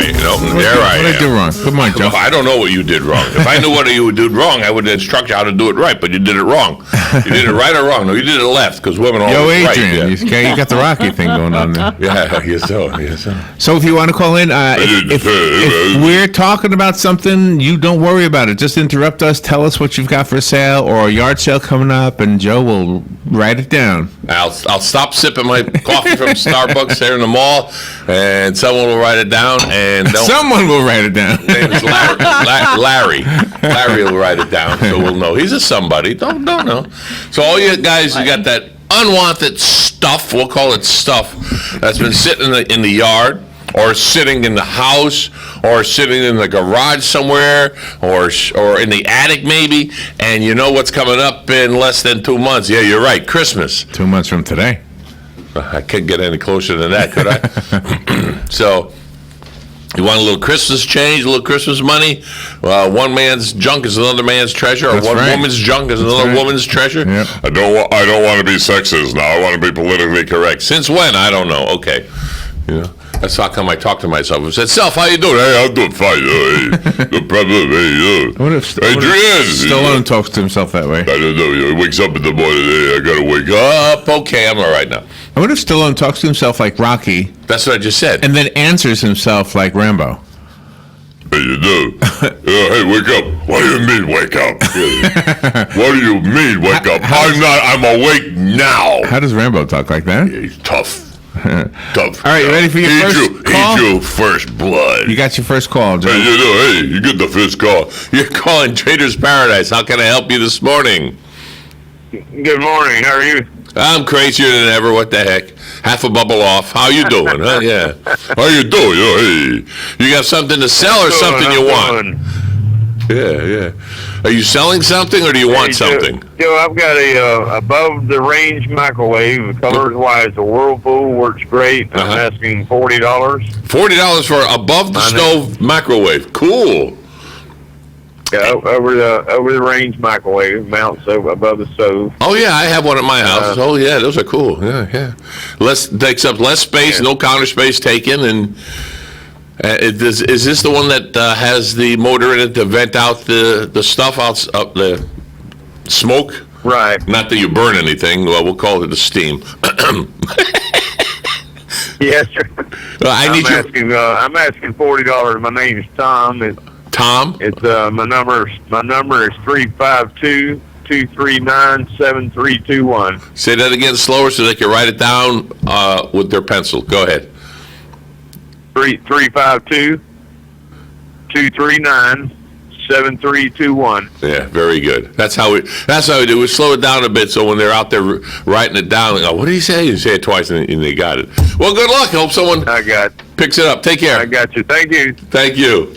right. No, there I am. What did I do wrong? Come on, Joe. I don't know what you did wrong. If I knew what you did wrong, I would instruct you how to do it right, but you did it wrong. You did it right or wrong? No, you did it left, because women are always right. Adrian, you got the Rocky thing going on there. Yeah, yes, so. So if you want to call in, if we're talking about something, you don't worry about it. Just interrupt us, tell us what you've got for sale or a yard sale coming up, and Joe will write it down. I'll stop sipping my coffee from Starbucks there in the mall, and someone will write it down. And someone will write it down. His name is Larry. Larry will write it down, so we'll know. He's a somebody. Don't know. So all you guys, you got that unwanted stuff, we'll call it stuff, that's been sitting in the yard, or sitting in the house, or sitting in the garage somewhere, or in the attic maybe, and you know what's coming up in less than 2 months. Yeah, you're right, Christmas. 2 months from today. I couldn't get any closer than that, could I? So, you want a little Christmas change, a little Christmas money? One man's junk is another man's treasure, or woman's junk is another woman's treasure. Yep. I don't want to be sexist now. I want to be politically correct. Since when? I don't know. Okay. You know, that's how come I talk to myself. I said, "Self, how you doing?" "Hey, I'm doing fine. No problem. Hey, Adrian." Stallone talks to himself that way. I don't know. He wakes up in the morning. Hey, I gotta wake up. Okay, I'm all right now. I wonder if Stallone talks to himself like Rocky. That's what I just said. And then answers himself like Rambo. Hey, you do? Hey, wake up. What do you mean, wake up? What do you mean, wake up? I'm awake now. How does Rambo talk like that? Yeah, he's tough. Tough. All right, you ready for your first call? Eat your first blood. You got your first call, Joe. Hey, you get the first call. You're calling Trader's Paradise. How can I help you this morning? Good morning. How are you? I'm crazier than ever. What the heck? Half a bubble off. How you doing? Huh? Yeah. How you doing? Hey, you got something to sell or something you want? Yeah. Are you selling something or do you want something? Joe, I've got a above-the-range microwave. Colors-wise, the Whirlpool works great. I'm asking $40. $40 for above-the-stove microwave. Cool. Yeah, over the range microwave mounts above the stove. Oh yeah, I have one at my house. Oh yeah, those are cool. Yeah. Takes up less space, no counter space taken, and is this the one that has the motor in it to vent out the stuff out the smoke? Right. Not that you burn anything. Well, we'll call it the steam. Yes, sir. I'm asking $40. My name is Tom. Tom? It's my number is 352-239-7321. Say that again slower so they can write it down with their pencil. Go ahead. 352-239-7321. Yeah, very good. That's how we do. We slow it down a bit so when they're out there writing it down, they go, "What did he say?" You say it twice and they got it. Well, good luck. I hope someone picks it up. Take care. I got you. Thank you. Thank you.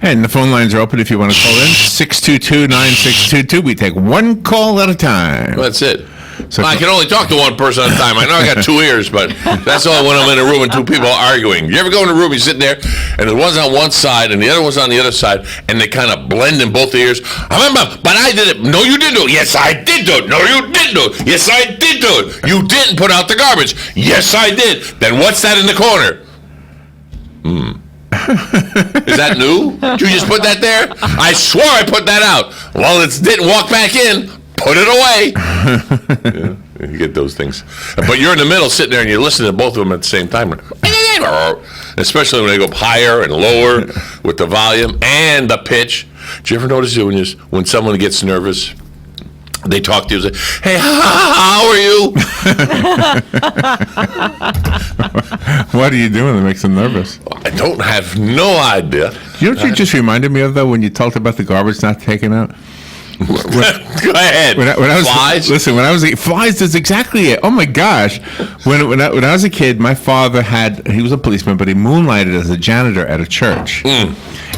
And the phone lines are open if you want to call in. 622-9622. We take one call at a time. Well, that's it. So I can only talk to one person at a time. I know I got 2 ears, but that's all when I'm in a room and 2 people are arguing. You ever go in a room, you sit there, and the one's on one side and the other one's on the other side, and they kind of blend in both ears. I remember, but I did it. No, you didn't do it. Yes, I did do it. No, you didn't do it. Yes, I did do it. You didn't put out the garbage. Yes, I did. Then what's that in the corner? Is that new? Did you just put that there? I swore I put that out. Well, it didn't walk back in. Put it away. Yeah, you get those things. But you're in the middle sitting there and you're listening to both of them at the same time. Especially when they go higher and lower with the volume and the pitch. Do you ever notice when someone gets nervous, they talk to you and say, "Hey, how are you?" What are you doing that makes them nervous? I don't have no idea. You know what you just reminded me of, though, when you talked about the garbage not taken out? Go ahead. When I was, flies? Listen, when I was flies, that's exactly it. Oh my gosh! When I was a kid, my father he was a policeman, but he moonlighted as a janitor at a church.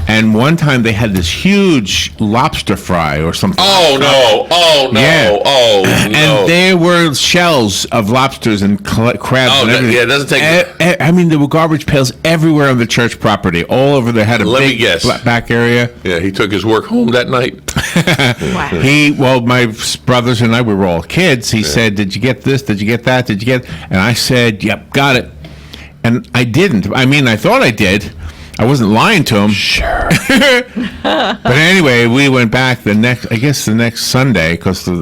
And one time they had this huge lobster fry or something. Oh no! Oh no! Yeah. Oh no! And there were shells of lobsters and crabs and everything. Yeah, it doesn't take. I mean, there were garbage pails everywhere on the church property, all over. They had a big back area. Yeah, he took his work home that night. Wow. My brothers and I, we were all kids. He said, "Did you get this? Did you get that? Did you get?" And I said, "Yep, got it." And I didn't. I mean, I thought I did. I wasn't lying to him. Sure. But anyway, we went back the next Sunday because a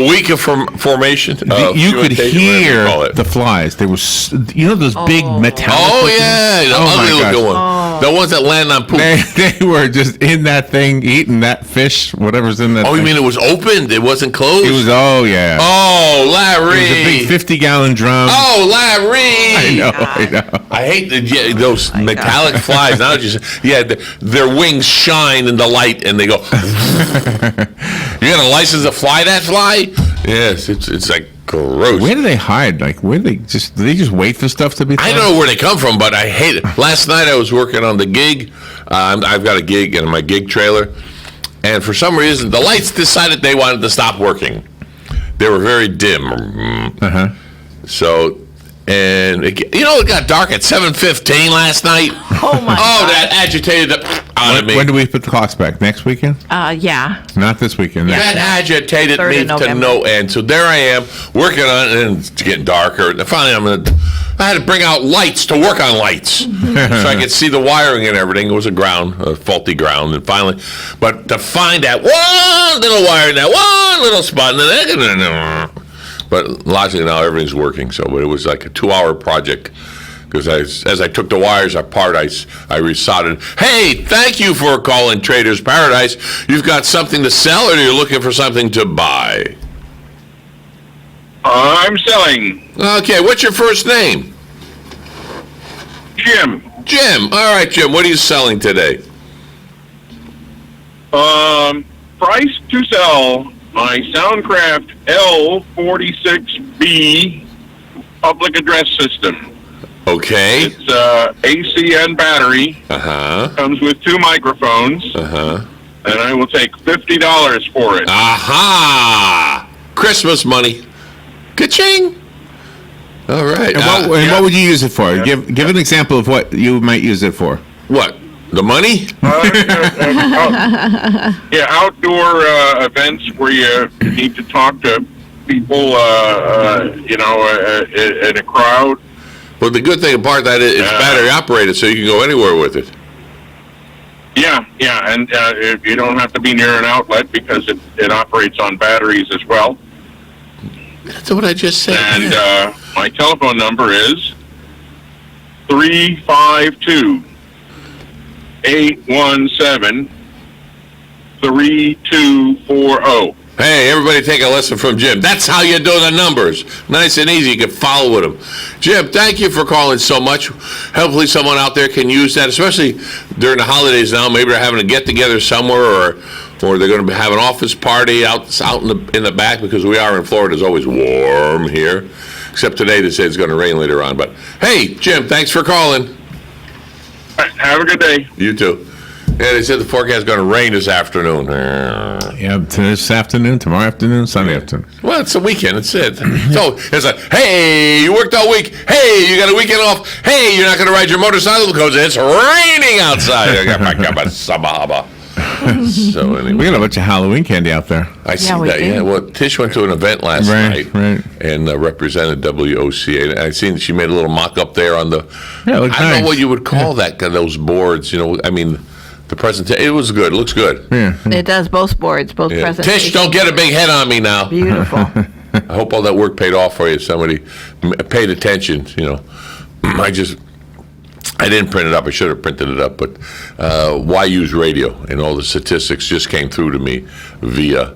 week of formation. you could hear the flies. They were, those big metallic. Oh yeah, the ugly looking one. The ones that land on poop. They were just in that thing eating that fish, whatever's in that. Oh, thing. you mean it was opened? It wasn't closed. It was. Oh yeah. Oh, Larry. It was a big 50-gallon drum. Oh, Larry. I know. I hate those metallic flies. Now their wings shine in the light, and they go. You got a license to fly that fly? Yes, it's like gross. Where do they hide? Like, do they just wait for stuff to be thrown? I don't know where they come from, but I hate it. Last night I was working on the gig. I've got a gig in my gig trailer, and for some reason the lights decided they wanted to stop working. They were very dim. So. And it got dark at 7:15 last night. Oh my! Oh, that agitated the out of me. When do we put the clocks back? Next weekend? Yeah. Not this weekend. That agitated me to no end. So there I am working on it, and it's getting darker. And finally, I had to bring out lights to work on lights, so I could see the wiring and everything. It was a faulty ground, and finally, but to find that one little wire, that one little spot, and then. But logically now everything's working. But it was like a 2-hour project because as I took the wires apart, I resoldered. Hey, thank you for calling Trader's Paradise. You've got something to sell, or you're looking for something to buy? I'm selling. Okay, what's your first name? Jim. Jim. All right, Jim. What are you selling today? Price to sell. My Soundcraft L46B public address system. Okay. It's AC and battery. Comes with 2 microphones. And I will take $50 for it. Aha! Christmas money. Ka-ching! All right. And what would you use it for? Yeah. Give an example of what you might use it for. What? The money? Outdoor events where you need to talk to people, in a crowd. Well, the good thing about that is it's battery operated, so you can go anywhere with it. Yeah, and you don't have to be near an outlet because it operates on batteries as well. That's what I just said. And my telephone number is 352-817-3240. Hey, everybody take a lesson from Jim. That's how you do the numbers. Nice and easy. You can follow with them. Jim, thank you for calling so much. Hopefully someone out there can use that, especially during the holidays now. Maybe they're having a get-together somewhere, or they're going to have an office party out in the back, because we are in Florida. It's always warm here. Except today they say it's going to rain later on. But, hey, Jim, thanks for calling. Have a good day. You too. Yeah, they said the forecast is going to rain this afternoon. Yeah, this afternoon, tomorrow afternoon, Sunday afternoon. Well, it's a weekend. It's it. So it's like, hey, you worked all week. Hey, you got a weekend off. Hey, you're not going to ride your motorcycle because it's raining outside. So anyway, we got a bunch of Halloween candy out there. I see that. Yeah. Well, Tish went to an event last night and represented WOCA. And I seen she made a little mock-up there on the. Yeah, it looked I don't nice. know what you would call that. Those boards. I mean. The presentation, it was good. It looks good. Yeah. It does, both boards, both presentations. Tish, don't get a big head on me now. Beautiful. I hope all that work paid off for you. Somebody paid attention, I didn't print it up. I should have printed it up. But why use radio? And all the statistics just came through to me via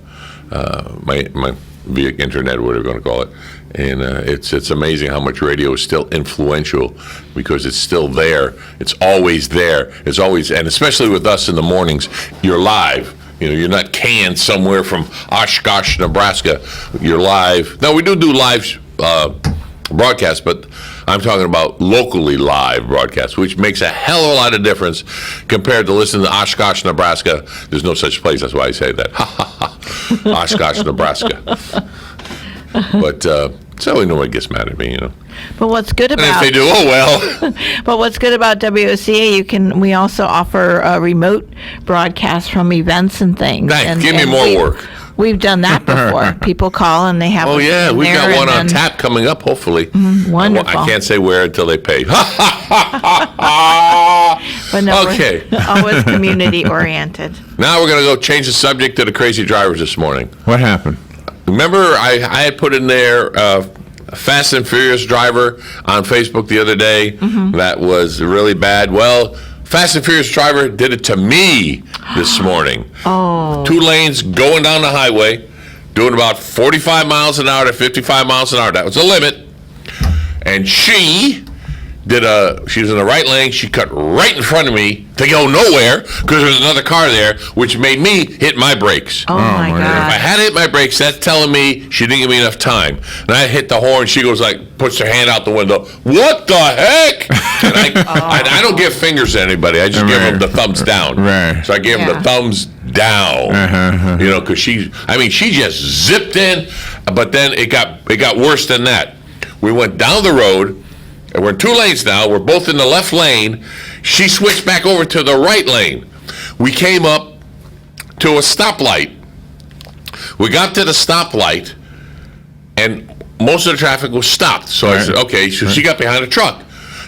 via internet, whatever you're going to call it. And it's amazing how much radio is still influential, because it's still there. It's always there. It's always, and especially with us in the mornings, you're live. You're not canned somewhere from Oshkosh, Nebraska. You're live. Now, we do live broadcasts, but I'm talking about locally live broadcasts, which makes a hell of a lot of difference compared to listening to Oshkosh, Nebraska. There's no such place. That's why I say that. Oshkosh, Nebraska. But so nobody gets mad at me, But what's good about... And if they do, oh well. But what's good about WOCA, we also offer a remote broadcast from events and things. Nice. Give me more work. We've done that before. People call and they have... Oh, yeah. We've got one on tap coming up, hopefully. Wonderful. I can't say where until they pay. No, we're Okay. always community oriented. Now we're going to go change the subject to the crazy drivers this morning. What happened? Remember, I had put in there a Fast and Furious driver on Facebook the other day that was really bad. Well, Fast and Furious driver did it to me this morning. Oh. 2 lanes going down the highway, doing about 45 miles an hour to 55 miles an hour. That was the limit. And she was in the right lane. She cut right in front of me to go nowhere because there was another car there, which made me hit my brakes. Oh, my my If I God. had hit my brakes, that's telling me she didn't give me enough time. And I hit the horn. She goes puts her hand out the window. What the heck? And I don't give fingers to anybody. I just give them the thumbs down. Right. So I gave them the thumbs down. You know, because she just zipped in. But then it got worse than that. We went down the road. And we're in 2 lanes now. We're both in the left lane. She switched back over to the right lane. We came up to a stoplight. We got to the stoplight, and most of the traffic was stopped. So I said, okay, so she got behind a truck.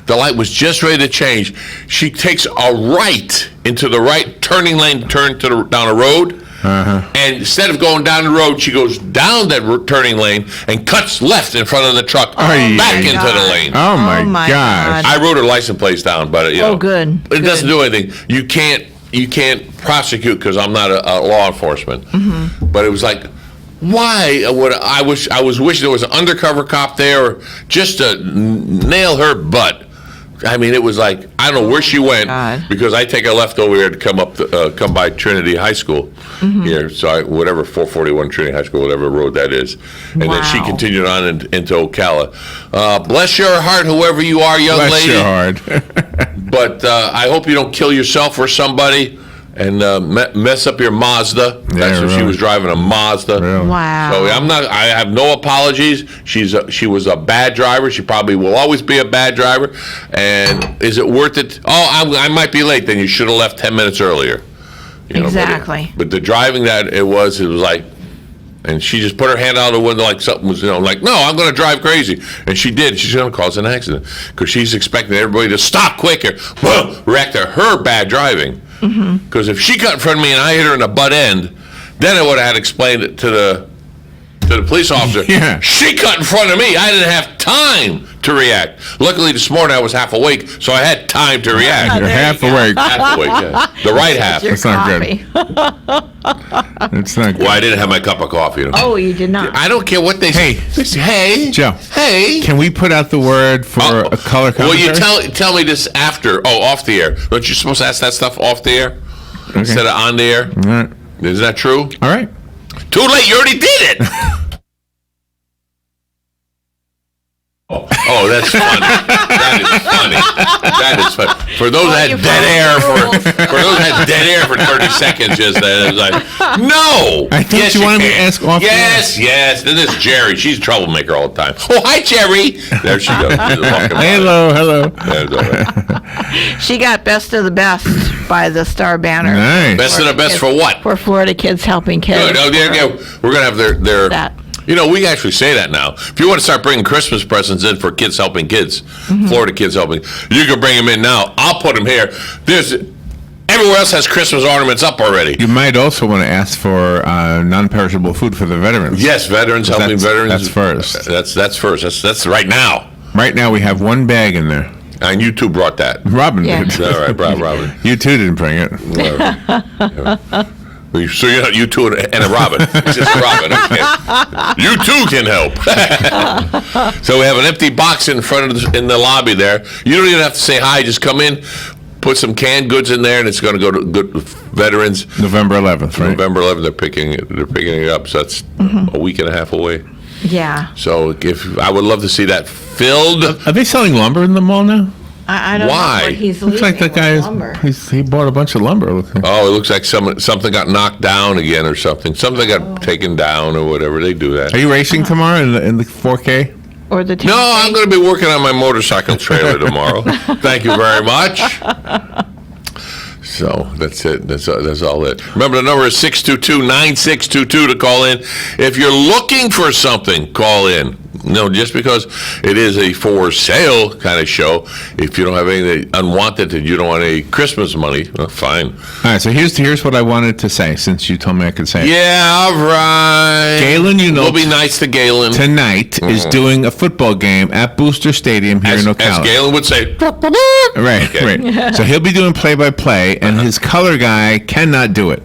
The light was just ready to change. She takes a right into the right turning lane to turn down a road. And instead of going down the road, she goes down that turning lane and cuts left in front of the truck, back into the lane. Oh my, my gosh. God. I wrote her license plates down, but you know, Good. it doesn't do anything. You can't prosecute because I'm not a law enforcement. But it was like, why would I was wishing there was an undercover cop there just to nail her butt. I mean, it was like, I don't know where she went God. because I take a left over here to come by Trinity High School here. So whatever 441 Trinity High School, whatever road that is, and then she Wow. continued on into Ocala. Bless your heart, whoever you are, young Bless lady. your heart. But I hope you don't kill yourself or somebody and mess up your Mazda. That's what she really. was driving, a Mazda. Really. Wow. So I have no apologies. She was a bad driver. She probably will always be a bad driver. And is it worth it? Oh, I might be late. Then you should have left 10 minutes earlier. You know, Exactly. But the driving that it was like, and she just put her hand out the window like something was, like, no, I'm going to drive crazy. And she did. She's going to cause an accident because she's expecting everybody to stop quicker. Well, react to her bad driving. Because if she cut in front of me and I hit her in the butt end, then I would have had to explain it to the police officer. Yeah. She cut in front of me. I didn't have time to react. Luckily, this morning I was half awake, so I had time to react. You're There you half go. awake. Half awake, yeah. The right half. Your That's not good. coffee. It's not good. Well, I didn't have my cup of coffee. Oh, you did not. I don't care what they say. Hey, Joe. Hey. Can we put out the word for a color Well, commentary? you tell me this after. Oh, off the air. Don't you supposed to ask that stuff off the air instead of on the air? All right. Is that true? All right. Too late. You already did it. Oh, that's funny. That is funny. That is funny. For those that had dead air for those that had dead air for 30 seconds just then, it was like, no. I thought Yes, you wanted me to can. ask off the Yes. Then there's Jerry. She's a troublemaker all the time. Oh, hi, Jerry. There she goes. She's walking by. Hello. That's all right. She got Best of the Best by the Star Banner. Nice. Best of the best for what? For Florida Kids Helping Kids. Good. Oh, there you go. We're going to have their That. You know, we actually say that now. If you want to start bringing Christmas presents in for Kids Helping Kids, Florida Kids Helping, you can bring them in now. I'll put them here. Everywhere else has Christmas ornaments up already. You might also want to ask for non-perishable food for the veterans. Yes, veterans helping veterans. That's first. That's first. That's right now. Right now we have one bag in there. And you two brought that. Robin Yeah. did. All right, Robin. You two didn't bring it. So you're not you two and a Robin. It's just a Robin. Okay. You too can help. So we have an empty box in front of in the lobby there. You don't even have to say hi. Just come in, put some canned goods in there, and it's going to go to good veterans. November 11th, right? November 11th, they're picking it up. So that's a week and a half away. Yeah. So I would love to see that filled. Are they selling lumber in the mall now? I don't Why? know what he's Looks like that guy he bought a bunch of lumber. Oh, it looks like something got knocked down again or something. Something got taken down or whatever. They do that. Are you racing tomorrow in the 4K? Or the No, I'm going to be working on my motorcycle trailer tomorrow. Thank you very much. So that's it. That's all it. Remember, the number is 622-9622 to call in. If you're looking for something, call in. just because it is a for sale kind of show, if you don't have anything unwanted that you don't want any Christmas money, well, fine. All right, so here's what I wanted to say, since you told me I could say it. Yeah, all right. Galen, we'll be nice to Galen. Tonight is doing a football game at Booster Stadium here in Ocala. As Galen would say. Right, right. So he'll be doing play-by-play, and his color guy cannot do it.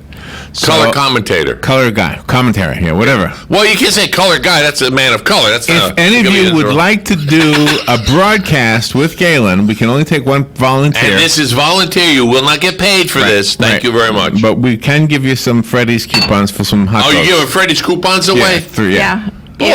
Color commentator. Color guy. Commentary, yeah, whatever. Well, you can't say color guy. That's a man of color. That's If any of you would like to do a broadcast with Galen, we can only take one volunteer. And this is volunteer. You will not get paid for this. Thank you very much. But we can give you some Freddy's coupons for some hot dogs. Oh, you're giving Freddy's coupons away? Yeah. Boy,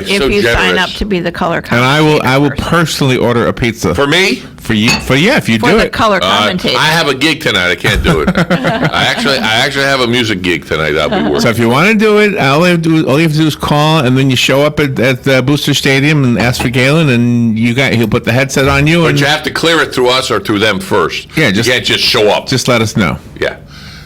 if so you sign generous. up to be the color And commentator. I will personally order a pizza. For me? For you. If you For do the it. color commentator. I have a gig tonight. I can't do it. I actually have a music gig tonight. I'll be working. So if you want to do it, all you have to do is call, and then you show up at the Booster Stadium and ask for Galen, and he'll put the headset on you. But and you have to clear it through us or through them first. Yeah, you can't just show up. Just let us know. Yeah.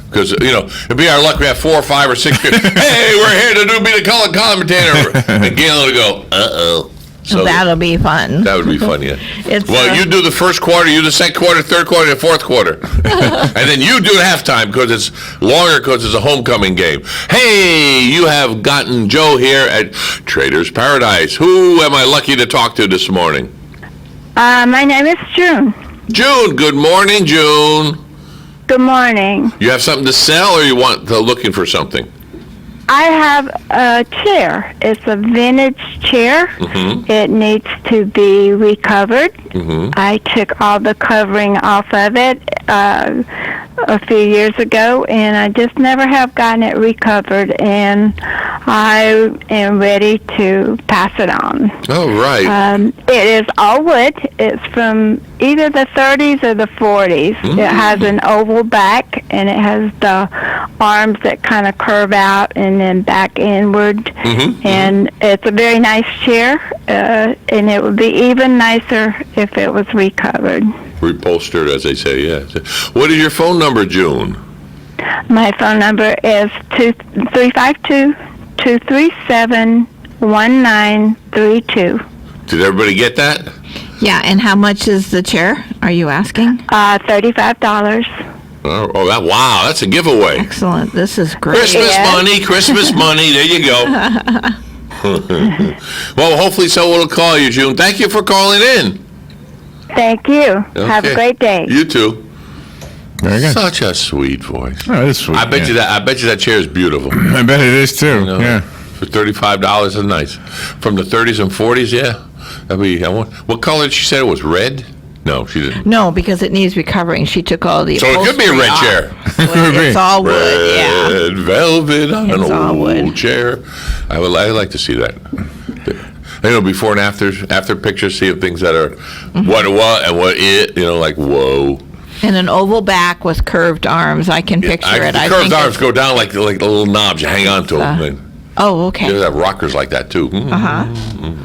Because, it'd be our luck. We have 4 or 5 or 6 people. Hey, we're here to be the color commentator. And Galen will go, uh-oh. So that'll be fun. that would be fun, yeah. It's, you do the first quarter, you do the second quarter, third quarter, and fourth quarter. And then you do halftime because it's longer because it's a homecoming game. Hey, you have gotten Joe here at Trader's Paradise. Who am I lucky to talk to this morning? My name is June. June. Good morning, June. Good morning. You have something to sell or you looking for something? I have a chair. It's a vintage chair. Mm-hmm. It needs to be recovered. Mm-hmm. I took all the covering off of it a few years ago, and I just never have gotten it recovered, and I am ready to pass it on. Oh, right. It is all wood. It's from either the 30s or the 40s. Mm-hmm. It has an oval back, and it has the arms that kind of curve out and then back inward. Mm-hmm. And it's a very nice chair, and it would be even nicer if it was recovered. Repolstered, as they say, yeah. What is your phone number, June? My phone number is 352-237-1932. Did everybody get that? Yeah, and how much is the chair? Are you asking? $35. Wow, that's a giveaway. Excellent. This is great. Christmas money. There you go. Well, hopefully someone will call you, June. Thank you for calling in. Thank you. Have a Okay. great day. You too. Very good. Such a sweet voice. Oh, that's sweet. I bet you that chair is beautiful. I bet it is too. You know, Yeah. For $35 is nice. From the 30s and 40s, yeah. What color did she say it was? Red? No, she didn't. No, because it needs recovering. She took all the So it could be a red upholstery chair. off. It's all wood, yeah. Red velvet on It's an all old wood. chair. I'd like to see that. Before and after pictures, see of things that are what it was and what it, like, whoa. And an oval back with curved arms. I can picture it. The I curved think arms go down like the little knobs. You hang on to them. Oh, okay. They have rockers like that, too. Uh-huh.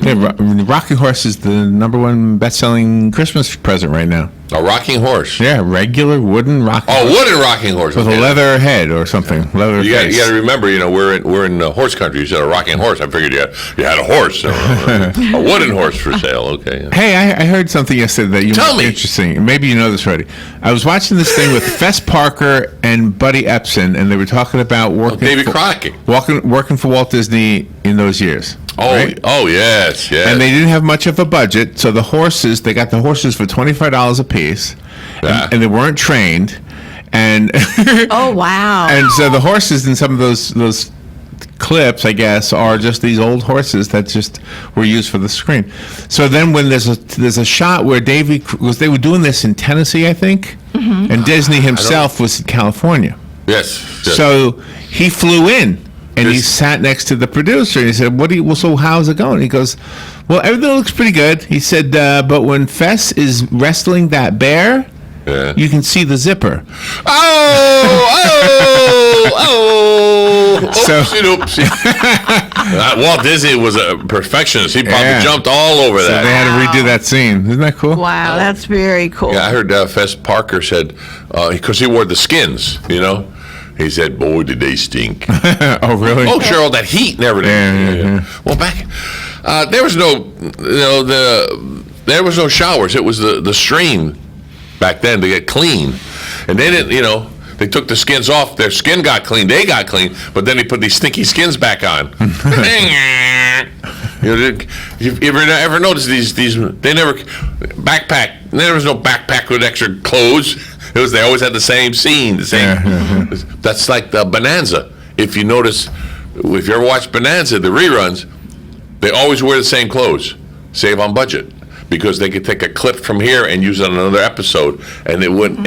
Yeah, Rocking Horse is the #1 best-selling Christmas present right now. A rocking horse. Yeah, regular wooden rocking Oh, horse wooden rocking horse. with Okay. a leather head or something. Leather You face. got to remember, we're in horse country. You said a rocking horse. I figured you had a horse. A wooden horse for sale. Okay. Hey, I heard something yesterday that you Tell might me. be interesting. Maybe you know this already. I was watching this thing with Fess Parker and Buddy Epson, and they were talking about working Davy Crockett. working for Walt Disney in those years. Oh, right? Yes. And they didn't have much of a budget, so they got the horses for $25 a piece, Yeah. and they weren't trained, and Oh, wow. and so the horses in some of those clips, I guess, are just these old horses that just were used for the screen. So then when there's a shot where they were doing this in Tennessee, I think, and Disney himself was in California. Yes. So he flew in and he Yes. sat next to the producer and he said, so how's it going? He goes, well, everything looks pretty good. He said, but when Fess is wrestling that bear, Yeah. you can see the zipper. So- Oopsie. Walt Disney was a perfectionist. He probably Yeah. jumped all over So that. they had to redo that scene. Isn't that cool? Wow, that's very cool. Yeah, I heard Fess Parker said, because he wore the skins, he said, boy, did they stink. Oh, really? Oh, sure, all that heat and everything. Yeah. Well, back, there was no, there was no showers. It was the stream back then to get clean, and they didn't, they took the skins off. Their skin got clean. They got clean, but then they put these stinky skins back on. You ever notice these? They never backpack. There was no backpack with extra clothes. They always had the same scene. The same. That's like the Bonanza. If you notice, if you ever watch Bonanza, the reruns, they always wear the same clothes. Save on budget because they could take a clip from here and use it on another episode, and it wouldn't.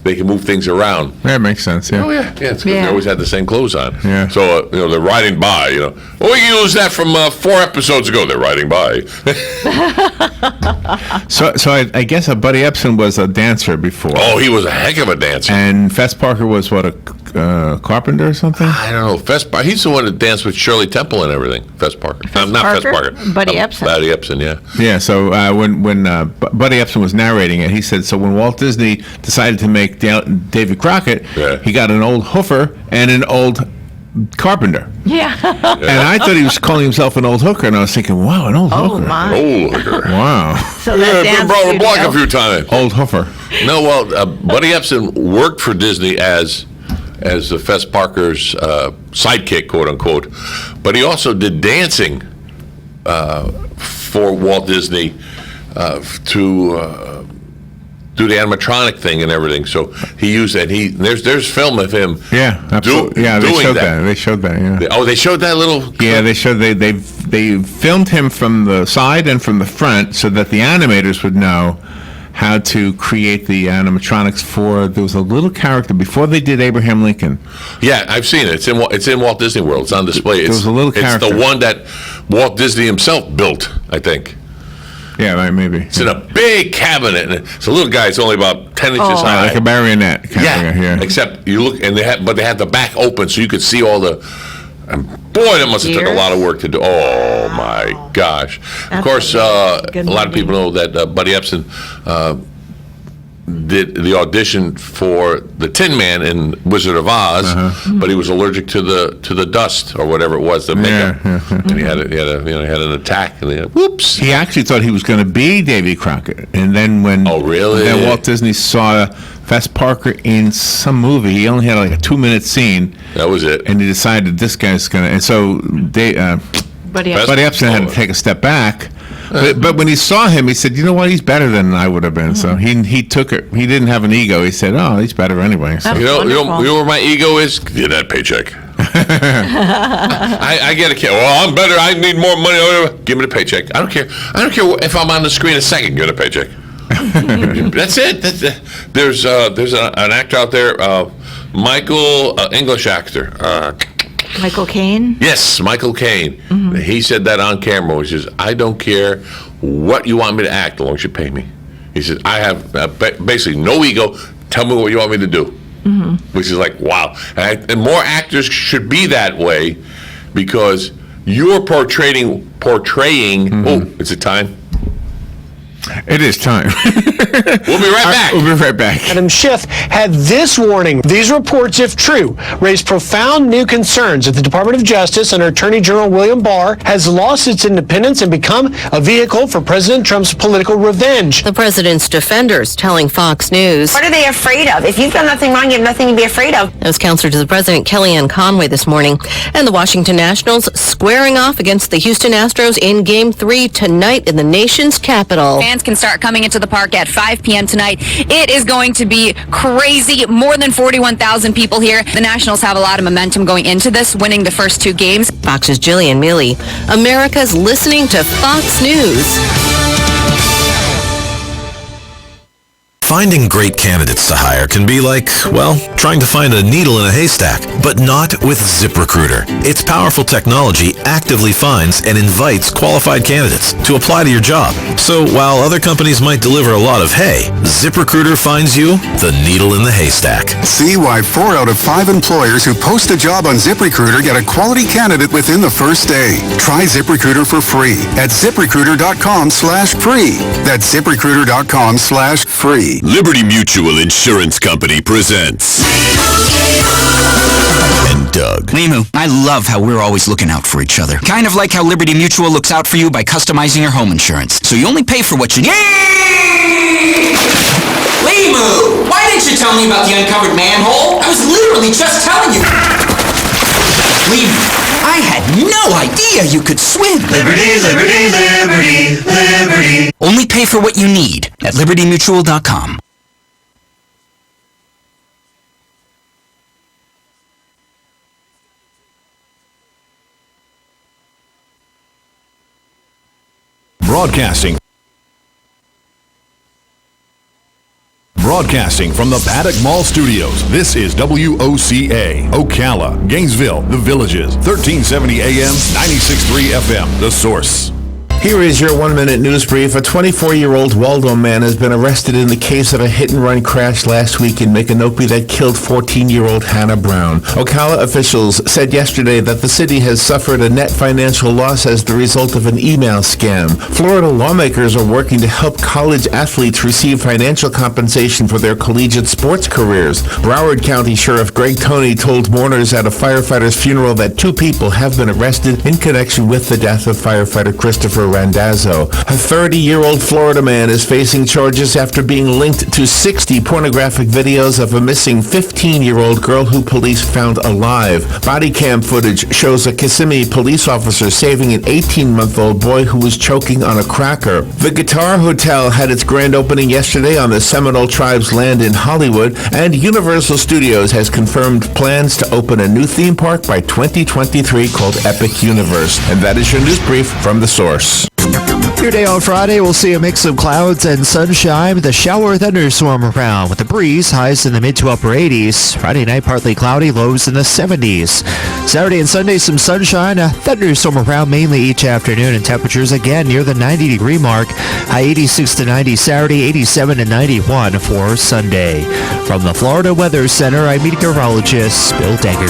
They can move things around. That makes sense, yeah. Oh, yeah. It's because they always had the same clothes on. Yeah. So, they're riding by, Well, we can use that from 4 episodes ago. They're riding by. So I guess Buddy Epson was a dancer before. Oh, he was a heck of a dancer. And Fess Parker was, what, a carpenter or something? I don't know. Fess Parker. He's the one that danced with Shirley Temple and everything. Fess Parker. Not Fess Parker. Buddy Epson. Buddy Epson, yeah. Yeah, so when Buddy Epson was narrating it, he said, so when Walt Disney decided to make David Crockett, he got an old hoofer and an old carpenter. Yeah. And I thought he was calling himself an old hooker, and I was thinking, wow, an old hooker. Oh, my. Old hooker. Wow. So that been dance brought the block studio. a few times. Old hoofer. No, well, Buddy Epson worked for Disney as the Fess Parker's sidekick, quote unquote, but he also did dancing for Walt Disney to do the animatronic thing and everything. So he used that. There's film of him. Yeah, absolutely. They doing showed that. They showed that. Yeah. They showed that little. Yeah, they showed they filmed him from the side and from the front so that the animators would know how to create the animatronics for. There was a little character before they did Abraham Lincoln. Yeah, I've seen it. It's in Walt Disney World. It's on display. There was a little character. It's the one that Walt Disney himself built, I think. Yeah, right, maybe. It's in a big cabinet, and it's a little guy. It's only about 10 inches high, like a marionette. Yeah. Except you look, and they had the back open, so you could see all the. And boy, that must have took a lot of work to do. Oh my gosh! Of course, a lot of people know that Buddy Epson did the audition for the Tin Man in Wizard of Oz, but he was allergic to the dust or whatever it was, the makeup, and he had an attack, and whoops. He actually thought he was going to be Davy Crockett, and then when then Walt Disney saw Fess Parker in some movie, he only had like a 2-minute scene. That was it, and he decided this guy's going to, and so Buddy Epson had to take a step back. But when he saw him, he said, "You know what? He's better than I would have been." So he took it. He didn't have an ego. He said, "Oh, he's better anyway." So. You know where my ego is? Get that paycheck. I get a kid. Well, I'm better. I need more money. Give me the paycheck. I don't care if I'm on the screen a second. Get a paycheck. That's it. There's an actor out there, Michael, English actor. Michael Caine? Yes, Michael Caine. Mm-hmm. He said that on camera. He says, I don't care what you want me to act, as long as you pay me. He says, I have basically no ego. Tell me what you want me to do. Mm-hmm. Which is like, wow. And more actors should be that way because you're portraying. Mm-hmm. Oh, is it time? It is time. We'll be right back. We'll be right back. Adam Schiff had this warning. These reports, if true, raise profound new concerns that the Department of Justice under Attorney General William Barr has lost its independence and become a vehicle for President Trump's political revenge. The president's defenders telling Fox News. What are they afraid of? If you've done nothing wrong, you have nothing to be afraid of. That was counselor to the president, Kellyanne Conway, this morning. And the Washington Nationals squaring off against the Houston Astros in Game 3 tonight in the nation's capital. Fans can start coming into the park at 5 p.m. tonight. It is going to be crazy. More than 41,000 people here. The Nationals have a lot of momentum going into this, winning the first 2 games. Fox's Jillian Mealy. America's listening to Fox News. Finding great candidates to hire can be like, well, trying to find a needle in a haystack, but not with ZipRecruiter. Its powerful technology actively finds and invites qualified candidates to apply to your job. So while other companies might deliver a lot of hay, ZipRecruiter finds you the needle in the haystack. See why 4 out of 5 employers who post a job on ZipRecruiter get a quality candidate within the first day. Try ZipRecruiter for free at ZipRecruiter.com/free. That's ZipRecruiter.com/free. Liberty Mutual Insurance Company presents. And I'm Doug. Limu, I love how we're always looking out for each other. Kind of like how Liberty Mutual looks out for you by customizing your home insurance. So you only pay for what you need. Limu! Why didn't you tell me about the uncovered manhole? I was literally just telling you. Limu, I had no idea you could swim. Liberty, liberty, liberty, liberty. Only pay for what you need at libertymutual.com. Broadcasting from the Paddock Mall Studios, this is WOCA, Ocala, Gainesville, The Villages, 1370 AM, 96.3 FM, The Source. Here is your 1-minute news brief. A 24-year-old Waldo man has been arrested in the case of a hit-and-run crash last week in Micanopy that killed 14-year-old Hannah Brown. Ocala officials said yesterday that the city has suffered a net financial loss as the result of an email scam. Florida lawmakers are working to help college athletes receive financial compensation for their collegiate sports careers. Broward County Sheriff Greg Toney told mourners at a firefighter's funeral that 2 people have been arrested in connection with the death of firefighter Christopher Randazzo. A 30-year-old Florida man is facing charges after being linked to 60 pornographic videos of a missing 15-year-old girl who police found alive. Body cam footage shows a Kissimmee police officer saving an 18-month-old boy who was choking on a cracker. The Guitar Hotel had its grand opening yesterday on the Seminole Tribe's land in Hollywood, and Universal Studios has confirmed plans to open a new theme park by 2023 called Epic Universe. And that is your news brief from The Source. Your day on Friday, we'll see a mix of clouds and sunshine with a shower thunderstorm around with a breeze, highs in the mid to upper 80s. Friday night, partly cloudy, lows in the 70s. Saturday and Sunday, some sunshine, a thunderstorm around mainly each afternoon, and temperatures again near the 90-degree mark. High 86 to 90 Saturday, 87 to 91 for Sunday. From the Florida Weather Center, I'm meteorologist Bill Degger.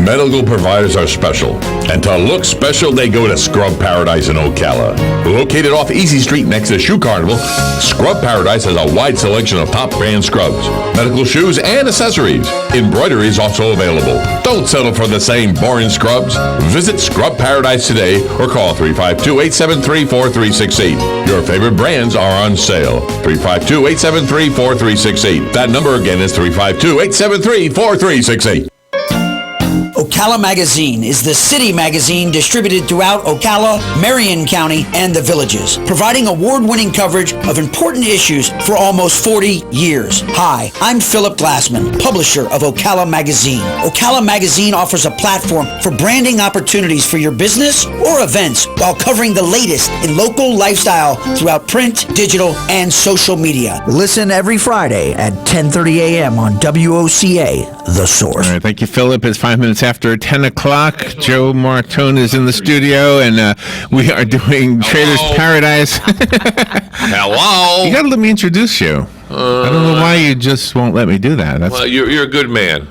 Medical providers are special, and to look special, they go to Scrub Paradise in Ocala. Located off Easy Street next to Shoe Carnival, Scrub Paradise has a wide selection of top brand scrubs, medical shoes, and accessories. Embroidery is also available. Don't settle for the same boring scrubs. Visit Scrub Paradise today or call 352-873-4368. Your favorite brands are on sale. 352-873-4368. That number again is 352-873-4368. Ocala Magazine is the city magazine distributed throughout Ocala, Marion County, and the Villages, providing award-winning coverage of important issues for almost 40 years. Hi, I'm Philip Glassman, publisher of Ocala Magazine. Ocala Magazine offers a platform for branding opportunities for your business or events while covering the latest in local lifestyle throughout print, digital, and social media. Listen every Friday at 10:30 a.m. on WOCA, The Source. All right, thank you, Philip. It's 5 minutes after 10 o'clock. Joe Martone is in the studio, and we are doing Trader's Paradise. Hello. You got to let me introduce you. I don't know why you just won't let me do that. Well, you're a good man.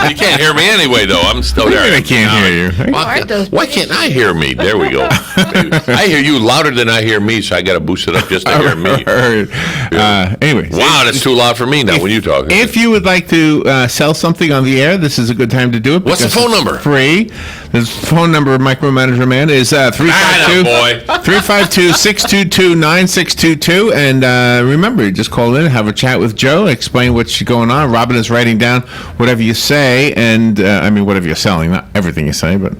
You can't hear me anyway, though. I'm still there. I can't hear you. Why can't I hear me? There we go. I hear you louder than I hear me, so I got to boost it up just to hear me. Anyway. Wow, that's too loud for me now when you talk. If you would like to sell something on the air, this is a good time to do it. What's the phone number? Free. The phone number, Micromanager Man, is 352-622-9622. And remember, just call in, have a chat with Joe, explain what's going on. Robin is writing down whatever you say, and whatever you're selling, not everything you say, but...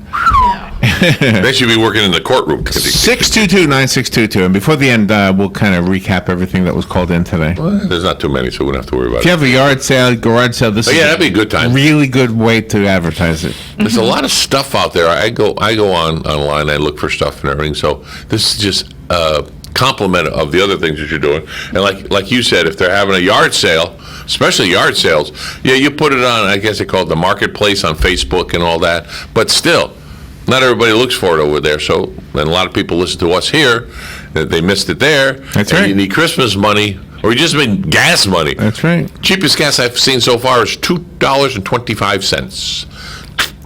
They should be working in the courtroom. 622-9622. And before the end, we'll kind of recap everything that was called in today. Well, there's not too many, so we don't have to worry about it. If you have a yard sale, garage sale, this is that'd be a good time. Really good way to advertise it. There's a lot of stuff out there. I go online, I look for stuff and everything. So this is just a complement of the other things that you're doing. And like you said, if they're having a yard sale, especially yard sales, you put it on, I guess they call it the marketplace on Facebook and all that. But still, not everybody looks for it over there. So, and a lot of people listen to us here. They missed it there. That's right. You need Christmas money, or you just mean gas money. That's right. Cheapest gas I've seen so far is $2.25.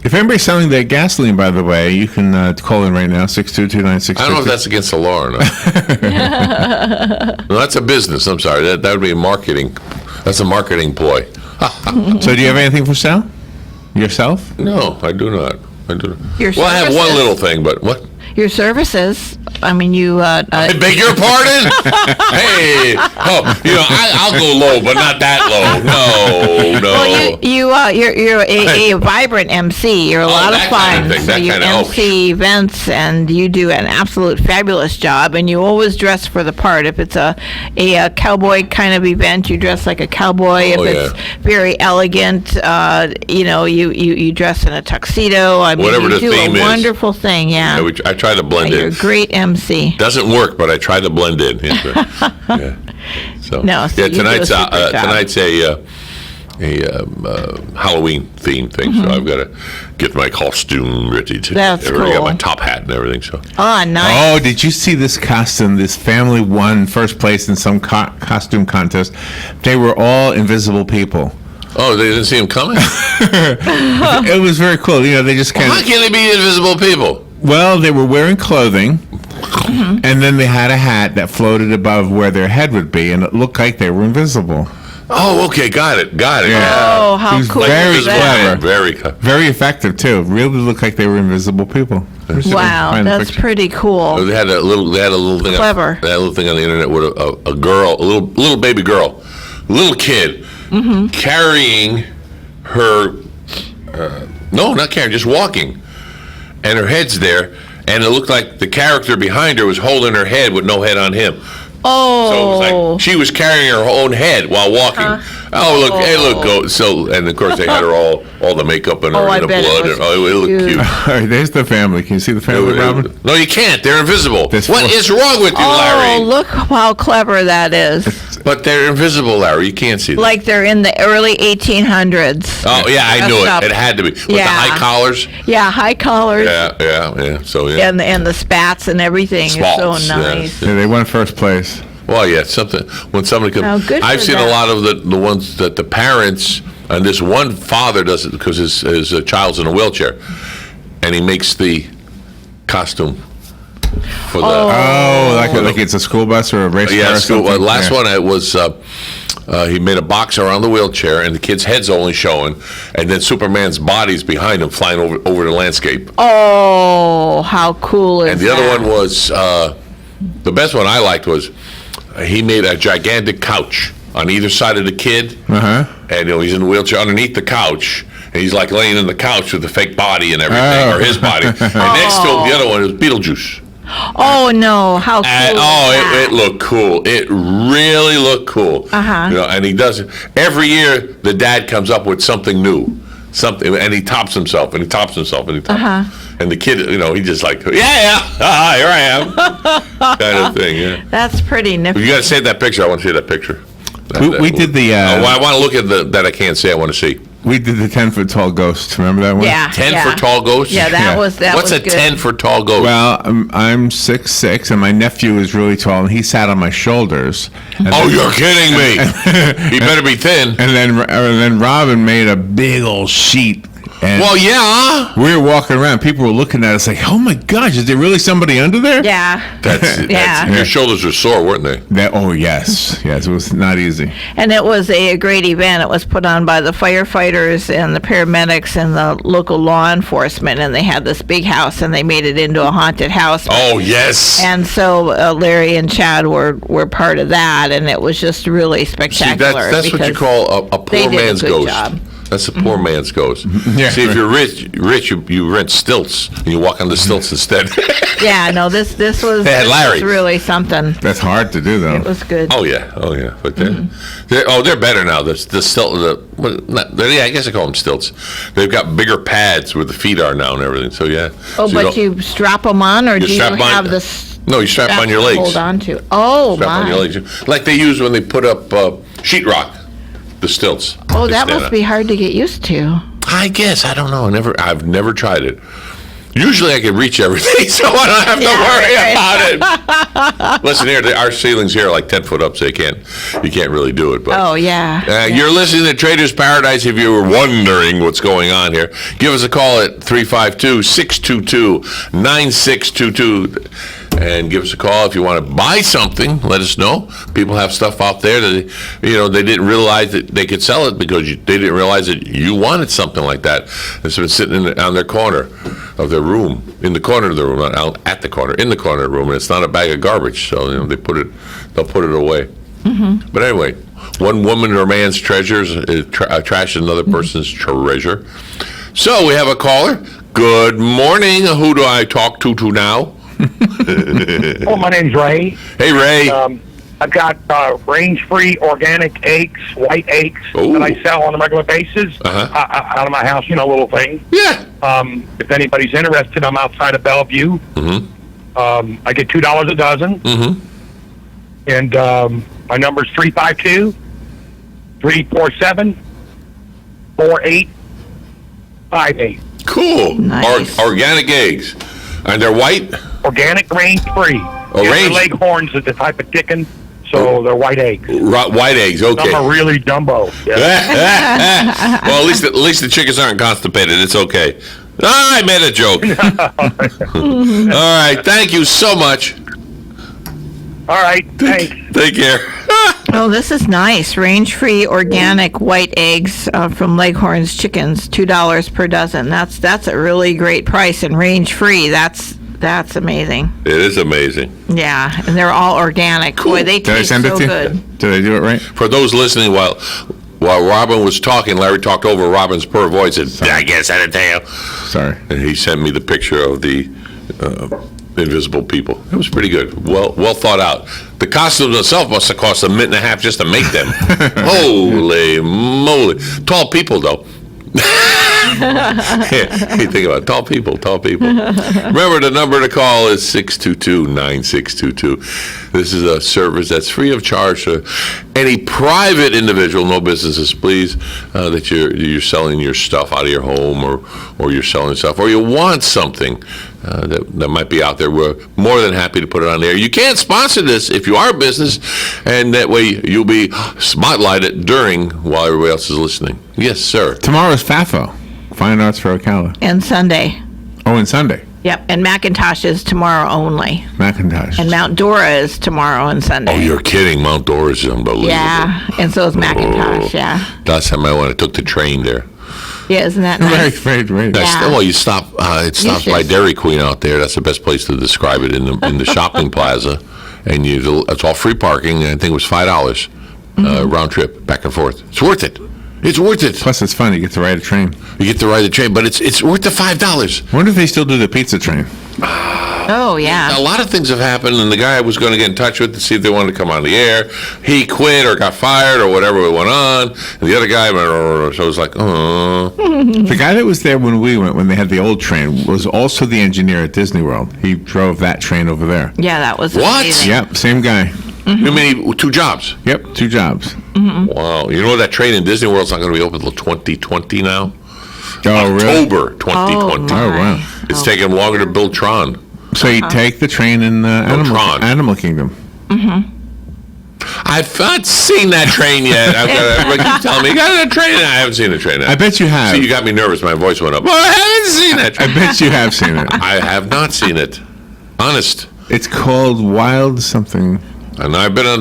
If anybody's selling their gasoline, by the way, you can call in right now, 622-2966. I don't know if that's against the law or not. No, that's a business. I'm sorry. That would be a marketing. That's a marketing ploy. So do you have anything for sale? Yourself? No, I do not. Your Well, I have one services. little thing, but what? Your services. I mean, you. I beg your pardon? Hey, I'll go low, but not that low. No. Well, you're a vibrant MC. You're a lot of that fun. kind of thing, So that you kind of- MC events, and you do an absolute fabulous job. And you always dress for the part. If it's a cowboy kind of event, you dress like a cowboy. If it's very elegant, you dress in a tuxedo. I mean, Whatever you the do theme a is. wonderful thing. Yeah. I try to blend You're in. a great MC. Doesn't work, but I try to blend in. Yeah. So No, so you do a tonight's super job. tonight's a Halloween theme thing, so I've got to get my costume ready to. That's I already got my cool. top hat and everything. So Oh, nice. Oh, did you see this costume? This family won first place in some costume contest. They were all invisible people. Oh, they didn't see him coming? It was very cool. They just kind How of. can they be invisible people? Well, they were wearing clothing, and then they had a hat that floated above where their head would be, and it looked like they were invisible. Oh, okay, got it. Yeah. Oh, how He was cool very is that? clever. Very effective, too. Really looked like they were invisible people. Wow, Find the that's picture. pretty cool. They had a little thing. Clever. They had a little thing on the internet with a girl, a little baby girl, little kid, carrying her. No, not carrying, just walking, and her head's there, and it looked like the character behind her was holding her head with no head on him. Oh. So it was like she was carrying her own head while walking. Oh, look, hey, look, go. So, and of course they had her all the makeup and her I and the bet it blood. was And, it looked cute. All right, there's the family. Can you see the family, Robin? No, you can't. They're invisible. There's What four- is wrong with you, Oh, Larry? look how clever that is. But they're invisible, Larry. You can't see them. Like they're in the early 1800s. Oh, yeah, I knew Dressed up. it. It had to be. With the Yeah. high collars. Yeah, high collars Yeah. So, yeah. and the spats and everything is so Spats, nice. Yeah, they won first place. Well, yeah, something. When somebody comes. Oh, good I've for seen a them. lot of the ones that the parents, and this one father does it because his child's in a wheelchair, and he makes the costume for the. Oh, like it's a school bus or a race car Yeah, or so something? last Yeah. one it was he made a box around the wheelchair, and the kid's head's only showing, and then Superman's body's behind him, flying over the landscape. Oh, how cool is And the that? other one was the best one I liked was he made a gigantic couch on either side of the kid, and he's in the wheelchair underneath the couch. And he's like laying in the couch with the fake body and everything, or his body. And next to him, the other one is Beetlejuice. Oh no, how cool! And, is that? it looked cool. It really looked cool. And he does it every year. The dad comes up with something new, and he tops himself, and he tops himself, and he tops. And the kid, he just like, here I am, kind of thing. Yeah. That's pretty nifty. You got to save that picture. I want to see that picture. We did the. I want to look at that I can't see. I want to see. We did the 10-foot tall ghost. Remember that one? Yeah, 10 yeah. for tall ghost? Yeah, that was What's a good. 10 for tall ghost? Well, I'm 6'6", and my nephew is really tall, and he sat on my shoulders. You're kidding me! He better be thin. And then Robin made a big old sheet. And Well, yeah. we were walking around. People were looking at us like, "Oh my gosh, is there really somebody under there?" Yeah. That's your shoulders were sore, weren't they? Oh yes, it was not easy. And it was a great event. It was put on by the firefighters and the paramedics and the local law enforcement, and they had this big house, and they made it into a haunted house. Oh yes. And so Larry and Chad were part of that, and it was just really See, spectacular. that's what you because call a they poor did a man's good ghost. job. That's a poor man's ghost. Yeah. See, if you're rich, you rent stilts and you walk on the stilts instead. Yeah, no, this was, They had Larry. this was really something. That's hard to do, though. It was good. Oh yeah. But they're better now. The stilt, I guess I call them stilts. They've got bigger pads where the feet are now and everything. So yeah. Oh, So but you strap them on, or You do you strap on- have the No, you strap on your to legs. hold on to? Oh, Strap on my. your legs, like they use when they put up sheetrock. The stilts. Oh, They that stand must on. be hard to get used to. I guess I don't know. I've never tried it. Usually I can reach everything, so I don't have to worry about it. Listen here, our ceilings here are like 10 foot up, so you can't really do it. But Oh, yeah. You're listening to Trader's Paradise. If you were wondering what's going on here, give us a call at 352-622-9622. And give us a call if you want to buy something. Let us know. People have stuff out there that they didn't realize that they could sell it because they didn't realize that you wanted something like that. It's been sitting on their corner of their room, in the corner of the room, not out at the corner, in the corner of the room, and it's not a bag of garbage. So they'll put it away. Mm-hmm. But anyway, one woman or man's treasures trash is another person's treasure. So we have a caller. Good morning. Who do I talk to now? Oh, my name's Ray. Hey, Ray. I've got range-free organic eggs, white eggs, that I sell on a regular basis out of my house, little thing. Yeah. If anybody's interested, I'm outside of Bellevue. Mm-hmm. I get $2 a dozen. Mm-hmm. And my number's 352-347-4858. Cool. Nice. Organic eggs. And they're white? Organic, range-free. Range. Leghorns is the type of chicken, so they're white eggs. White eggs, okay. Some are really Dumbo. Yeah. Well, at least the chickens aren't constipated. It's okay. I made a joke. All right. Thank you so much. All right. Thanks. Take care. Oh, this is nice. Range-free organic white eggs from Leghorns Chickens, $2 per dozen. That's a really great price, and range-free. That's amazing. It is amazing. Yeah, and they're all organic. Cool. Boy, they Did I taste send it so to you? good. Did I do it right? For those listening, while Robin was talking, Larry talked over Robin's poor voice and said, I guess I didn't tell you. Sorry. And he sent me the picture of the invisible people. It was pretty good. Well thought out. The costumes themselves must have cost $1.50 just to make them. Holy moly. Tall people, though. Hey, think about it. Tall people. Remember, the number to call is 622-9622. This is a service that's free of charge to any private individual, no businesses, please, that you're selling your stuff out of your home or you're selling stuff, or you want something that might be out there. We're more than happy to put it on there. You can't sponsor this if you are a business, and that way you'll be spotlighted while everybody else is listening. Yes, sir. Tomorrow's FAFO, Fine Arts for Ocala. And Sunday. Oh, and Sunday. Yep, and Macintosh is tomorrow only. Macintosh. And Mount Dora is tomorrow and Sunday. Oh, you're kidding. Mount Dora is unbelievable. Yeah, and so is Macintosh, yeah. Last time I went, I took the train there. Yeah, isn't that nice? Right. Yeah. Well, you stop. It stops by Dairy Queen out there. That's the best place to describe it in the shopping plaza, and it's all free parking. And I think it was $5 round trip back and forth. It's worth it. It's worth it. Plus, it's fun. You get to ride a train. You get to ride the train, but it's worth the $5. I wonder if they still do the pizza train. Oh, yeah. A lot of things have happened, and the guy I was going to get in touch with to see if they wanted to come on the air, he quit or got fired or whatever went on. And the other guy, so I was like, The guy that was there when we went, when they had the old train, was also the engineer at Disney World. He drove that train over there. Yeah, that was What? amazing. Yep, same guy. You mean 2 jobs? Yep, 2 jobs. Mm-hmm. Wow. You know that train in Disney World's not going to be open until 2020 now? Oh, really? October 2020. Oh, wow. It's taking longer to build Tron. So you take the train in Animal Kingdom. Mm-hmm. I've not seen that train yet. Everybody keeps telling me, you got a train? I haven't seen the train yet. I bet you have. See, you got me nervous. My voice went up. Oh, I haven't seen that train. I bet you have seen it. I have not seen it. Honest. It's called Wild something. And I've been on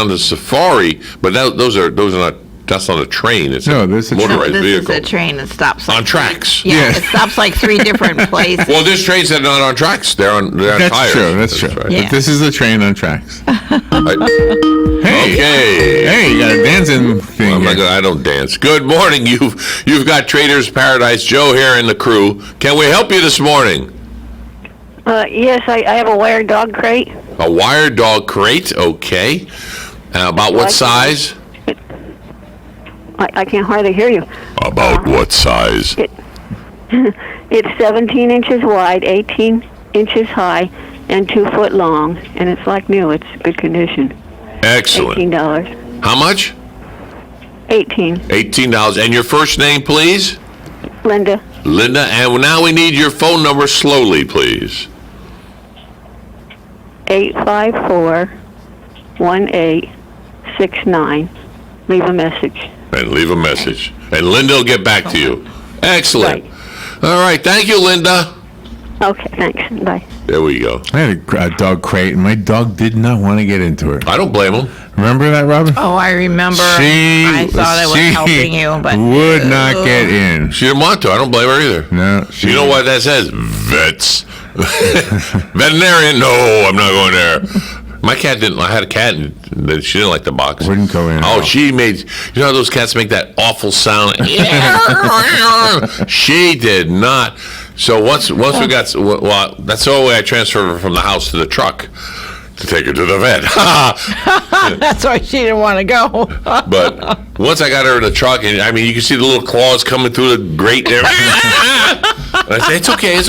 the safari, but that's not a train. It's a motorized vehicle. This is a train that stops on tracks. Yeah, it stops like 3 different places. Well, this train's not on tracks. They're on That's tires. true. That's true. Right. But this is a train on tracks. Hey, you got a dancing thing. I don't dance. Good morning. You've got Trader's Paradise. Joe here in the crew. Can we help you this morning? Yes, I have a wire dog crate. A wire dog crate. Okay. About what size? I can't hardly hear you. About what size? It's 17 inches wide, 18 inches high, and 2 foot long, and it's like new. It's good condition. Excellent. $18. How much? $18. $18. And your first name, please? Linda. Linda, and now we need your phone number slowly, please. 854-1869. Leave a message. And leave a message. And Linda will get back to you. Excellent. Right. All right. Thank you, Linda. Okay, thanks. Bye. There we go. I had a dog crate, and my dog did not want to get into it. I don't blame him. Remember that, Robin? Oh, I remember. I thought I was helping you, but would not get in. She didn't want to. I don't blame her either. No. You know what that says? Vets. Veterinarian. No, I'm not going there. My cat didn't. I had a cat, and she didn't like the box. Wouldn't go in. Oh, she made. You know how those cats make that awful sound? She did not. So once we got, well, that's the only way I transferred her from the house to the truck to take her to the vet. that's why she didn't want to go. But once I got her in the truck, and I mean, you can see the little claws coming through the grate there. And I say, it's okay.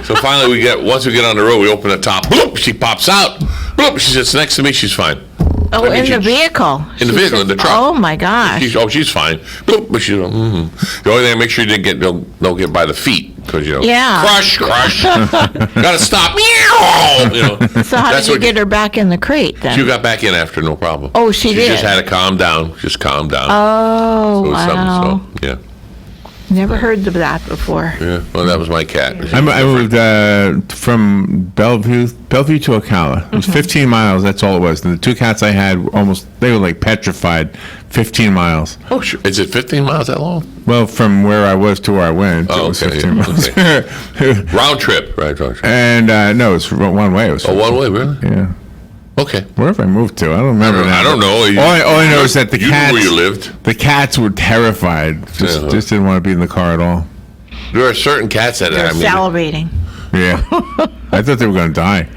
So finally, once we get on the road, we open the top. Bloop, she pops out. Bloop, she sits next to me. She's fine. Oh, in the vehicle. In the vehicle, in the truck. Oh my gosh. She's fine. Bloop, but she's. The only thing, make sure you don't get by the feet, because crush. Gotta stop. So how did you get her back in the crate then? She got back in after, no problem. Oh, she did. She just had to calm down. Just calm down. Oh, wow. So, yeah. Never heard of that before. Yeah, well, that was my cat. I moved from Bellevue to Ocala. It was 15 miles. That's all it was. And the two cats I had they were like petrified. 15 miles. Oh, sure. Is it 15 miles that long? Well, from where I was to where I went, it was 15 miles. Okay. Round trip, right? Round trip. And no, it's one way. It was 15. one way, really? Yeah. Okay. Where have I moved to? I don't remember. I don't know. All I know is that the cats. You knew where you lived. The cats were terrified. Just didn't want to be in the car at all. There are certain cats that They're salivating. Yeah. I thought they were going to die.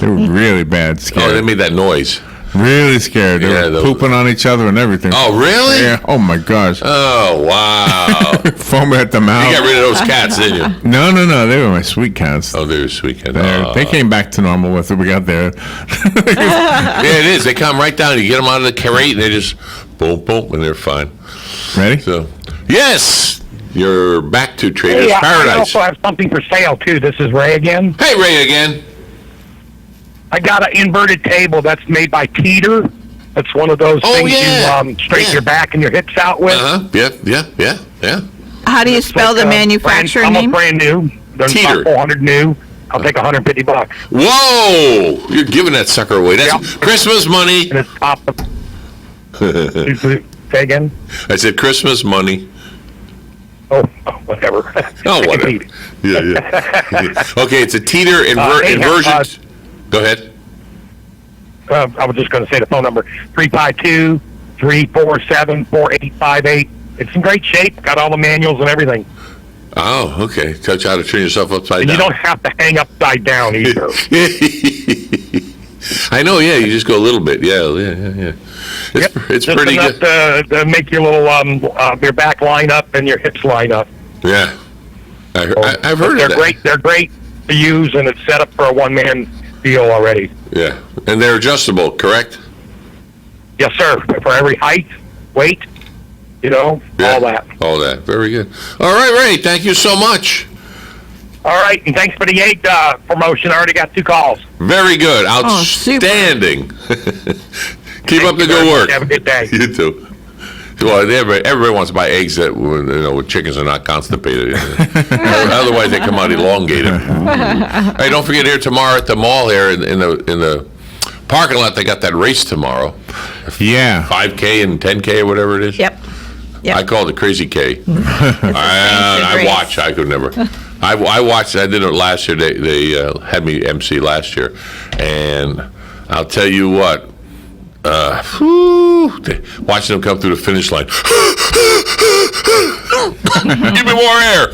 They were really bad. Scared. Oh, they made that noise. Really scared. They were pooping on each other and everything. Oh, really? Yeah. Oh my gosh. Oh, wow. Foaming at the mouth. You got rid of those cats, didn't you? No. They were my sweet cats. Oh, they were sweet cats. They came back to normal once we got there. Yeah, it is. They come right down. You get them out of the crate, and they just boom, boom, and they're fine. Ready? So, yes. You're back to Trader's Paradise. I also have something for sale, too. This is Ray again. Hey, Ray again. I got an inverted table that's made by Teeter. That's one of those things you straighten your back and your hips out with. Yeah. How do you spell the manufacturer name? Brand new. They're Teeter. about 400 new. I'll take $150. Whoa! You're giving that sucker away. That's Christmas money. And it's top. Say again? I said Christmas money. Oh, whatever. Oh, whatever. Yeah. Okay, it's a Teeter inversion. Go ahead. I was just going to say the phone number, 352-347-4858. It's in great shape. Got all the manuals and everything. Oh, okay. Teach you how to turn yourself upside and down. You don't have to hang upside down either. I know, yeah. You just go a little bit. Yeah. It's just pretty enough good. to make your little your back line up and your hips line up. Yeah. I've heard of that. Great. They're great to use, and it's set up for a one-man deal already. Yeah. And they're adjustable, correct? Yes, sir. For every height, weight, all that. All that. Very good. All right, Ray. Thank you so much. All right, and thanks for the egg promotion. I already got 2 calls. Very good. Outstanding. Keep up the good work. Have a good day. You too. Well, everybody wants to buy eggs that with chickens are not constipated. Otherwise, they come out elongated. Hey, don't forget here tomorrow at the mall here in the parking lot. They got that race tomorrow. Yeah, 5K and 10K or whatever it is. Yep. I call it the Crazy K. I watch. I could never. I watched. I did it last year. They had me MC last year, and I'll tell you what. Watching them come through the finish line. Give me more air.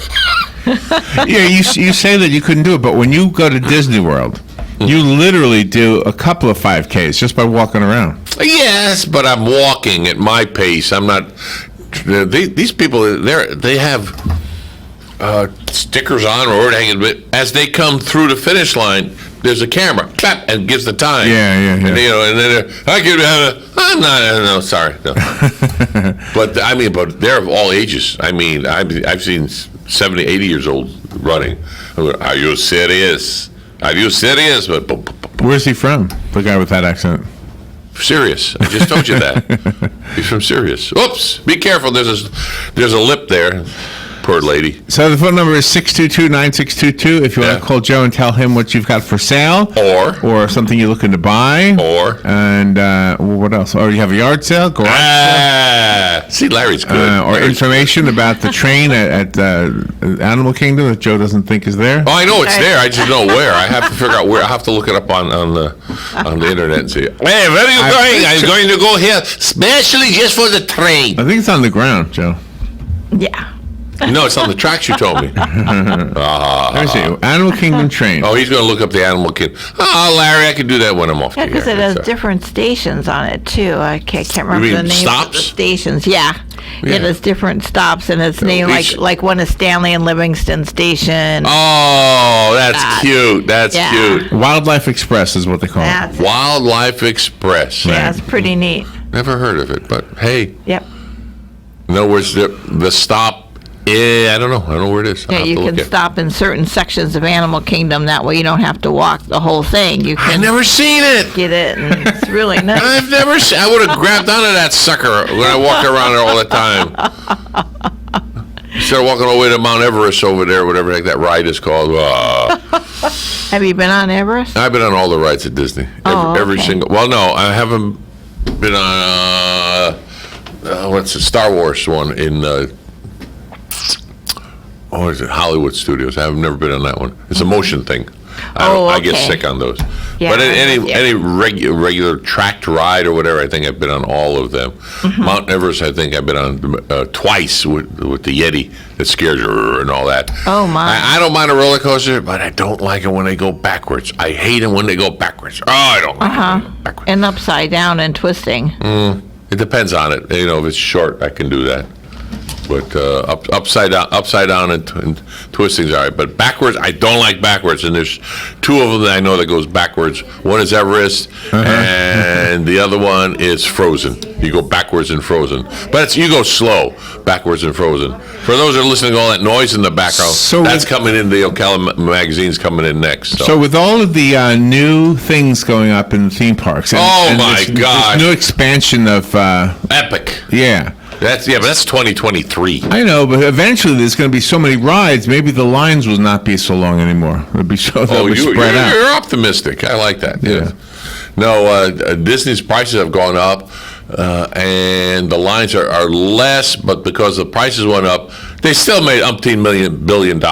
Yeah, you say that you couldn't do it, but when you go to Disney World, you literally do a couple of 5Ks just by walking around. Yes, but I'm walking at my pace. I'm not. These people, they have stickers on or hanging, but as they come through the finish line, there's a camera, clap, and gives the time. Yeah. And then I give I'm not. No, sorry. No. But they're of all ages. I mean, I've seen 70, 80 years old running. Are you serious? Are you serious? But where's he from? The guy with that accent. Sirius. I just told you that. He's from Sirius. Oops. Be careful. There's a lip there. Poor lady. So the phone number is 622-9622 if you want to call Joe and tell him what you've got for sale. Or something you're looking to buy. And what else? Or you have a yard sale, garage sale. See, Larry's good. Or information about the train at Animal Kingdom that Joe doesn't think is there. Oh, I know it's there. I just know where. I have to figure out where. I have to look it up on the internet and see. Hey, where are you going? I'm going to go here, especially just for the train. I think it's on the ground, Joe. Yeah. No, it's on the tracks you told me. Let me see. Animal Kingdom train. Oh, he's going to look up the Animal Kingdom. Oh, Larry, I can do that when I'm off. Yeah, because it has different stations on it, too. I can't remember the names of the stations. Yeah. It has different stops, and it's named like one is Stanley and Livingston Station. Oh, that's cute. That's cute. Wildlife Express is what they call it. Wildlife Express. Yeah, it's pretty neat. Never heard of it, but hey. Yep. In other words, the stop. Yeah, I don't know where it is. Yeah, you can stop in certain sections of Animal Kingdom. That way you don't have to walk the whole thing. You can I've never seen it. Get it, and it's really nice. I've never seen I would have grabbed onto that sucker when I walked around there all the time. Instead of walking all the way to Mount Everest over there, whatever the heck that ride is called. Have you been on Everest? I've been on all the rides at Disney. Every single. Well, no, I haven't been on, what's the Star Wars one in... is it Hollywood Studios? I've never been on that one. It's a motion thing. I get sick on those. Yeah, but any regular tracked ride or whatever, I think I've been on all of them. Mm-hmm. Mount Everest, I think I've been on twice with the Yeti that scares you and all that. Oh my! I don't mind a roller coaster, but I don't like it when they go backwards. I hate them when they go backwards. Oh, I don't like it backwards. And upside down and twisting. It depends on it. If it's short, I can do that. But upside down and twisting's all right. But backwards, I don't like backwards. And there's two of them that I know that goes backwards. One is Everest, and the other one is Frozen. You go backwards and Frozen. But you go slow, backwards and Frozen. For those that are listening to all that noise in the background, that's coming in. The Ocala magazine's coming in next. So with all of the new things going up in the theme parks, and my God, this new expansion of Epic. Yeah. But that's 2023. I know, but eventually there's going to be so many rides. Maybe the lines will not be so long anymore. It'll be spread out. You're optimistic. I like that. Yeah. No, Disney's prices have gone up, and the lines are less. But because the prices went up, they still made $18 billion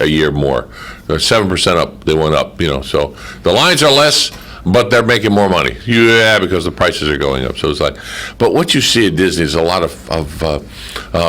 a year more. They're 7% up. They went up. So the lines are less. But they're making more money. Yeah, because the prices are going up. So it's like, but what you see at Disney is a lot of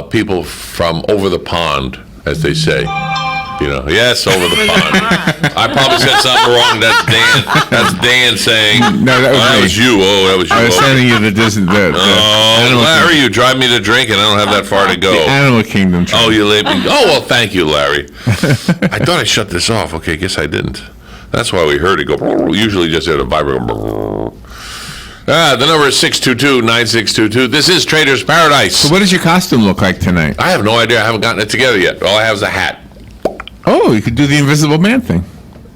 people from over the pond, as they say. Yes, over the pond. I probably said something wrong. That's Dan saying. No, that was you. Oh, that was you. I was sending you the Disney. Larry, you drive me to drink, and I don't have that far to go. The Animal Kingdom. Oh, you leave me. Oh, well, thank you, Larry. I thought I shut this off. Okay, guess I didn't. That's why we heard it go. Usually just at a vibrate. The number is 622-9622. This is Trader's Paradise. So what does your costume look like tonight? I have no idea. I haven't gotten it together yet. All I have is a hat. Oh, you could do the Invisible Man thing.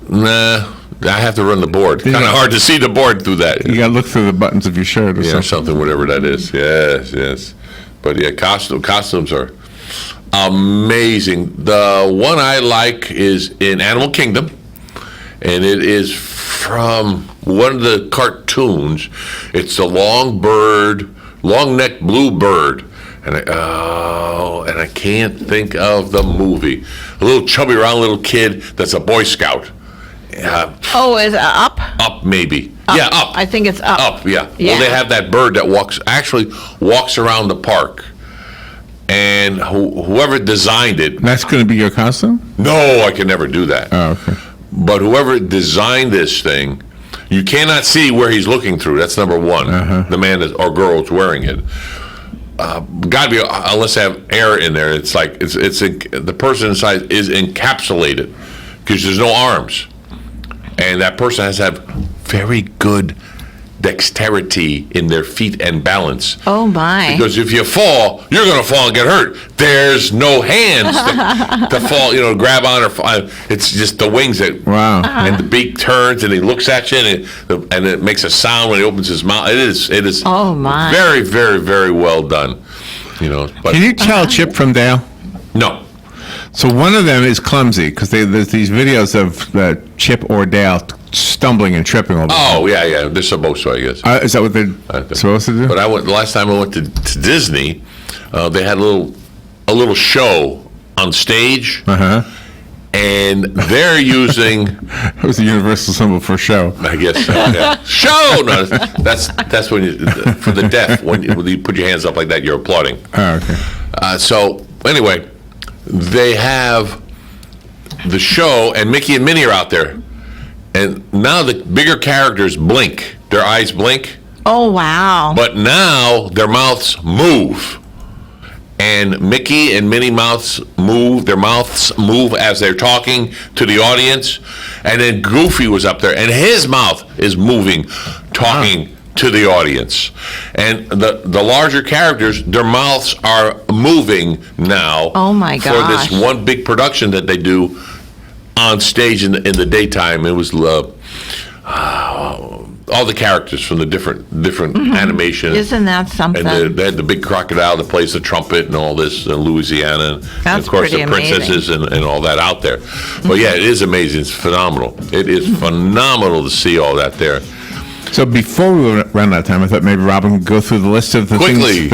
Nah, I have to run the board. Kind of hard to see the board through that. You got to look through the buttons of your shirt or something, whatever that is. Yes. But yeah, costumes are amazing. The one I like is in Animal Kingdom. And it is from one of the cartoons. It's the long-necked blue bird. And I can't think of the movie. A little chubby, round little kid that's a Boy Scout. Is it Up? Up, maybe. Up. Yeah, Up. I think it's Up. Up, yeah. Well, they have that bird that walks around the park. And whoever designed it... That's going to be your costume? No, I can never do that. Oh, okay. But whoever designed this thing, you cannot see where he's looking through. That's number one. The man or girl is wearing it. Got to be, unless they have air in there. It's like the person inside is encapsulated because there's no arms. And that person has to have very good dexterity in their feet and balance. Oh, my. Because if you fall, you're going to fall and get hurt. There's no hands to fall, grab on or fall. It's just the wings that, and the beak turns and he looks at you and it makes a sound when he opens his mouth. It is oh, my. Very, very, very well done. But, can you tell Chip from Dale? No. So one of them is clumsy because there's these videos of Chip or Dale stumbling and tripping over. Oh, yeah. They're supposed to, I guess. Is that what they're supposed to do? But the last time I went to Disney, they had a little show on stage. And they're using. It was the universal symbol for show. I guess so. Yeah. Show. No, that's when for the deaf when you put your hands up like that, you're applauding. Oh, okay. So anyway, they have the show, and Mickey and Minnie are out there, and now the bigger characters blink. Their eyes blink. Oh, wow. But now their mouths move. And Mickey and Minnie their mouths move as they're talking to the audience. And then Goofy was up there, and his mouth is moving, talking to the audience. And the larger characters, their mouths are moving now. Oh, my gosh. For this one big production that they do on stage in the daytime. It was all the characters from the different animation. Isn't that something? And they had the big crocodile that plays the trumpet and all this in Louisiana. And of course, the princesses and all that out there. But yeah, it is amazing. It's phenomenal. It is phenomenal to see all that there. So before we run out of time, I thought maybe Robin would go through the list of the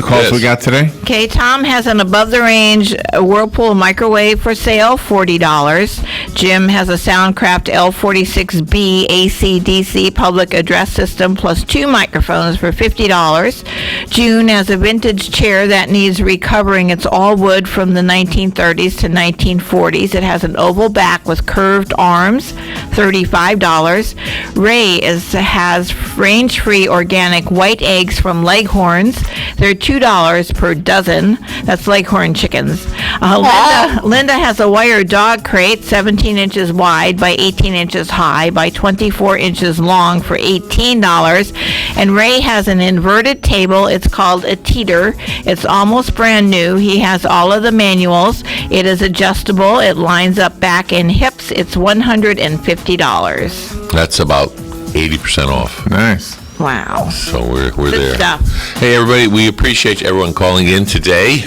calls we got today. Okay, Tom has an above-the-range Whirlpool microwave for sale, $40. Jim has a Soundcraft L46B AC/DC public address system plus 2 microphones for $50. June has a vintage chair that needs recovering. It's all wood from the 1930s to 1940s. It has an oval back with curved arms, $35. Ray has range-free organic white eggs from Leghorns. They're $2 per dozen. That's Leghorn chickens. Linda has a wire dog crate, 17 inches wide by 18 inches high by 24 inches long for $18. And Ray has an inverted table. It's called a teeter. It's almost brand new. He has all of the manuals. It is adjustable. It lines up back and hips. It's $150. That's about 80% off. Nice. Wow. So we're Good there. stuff. Hey, everybody, we appreciate everyone calling in today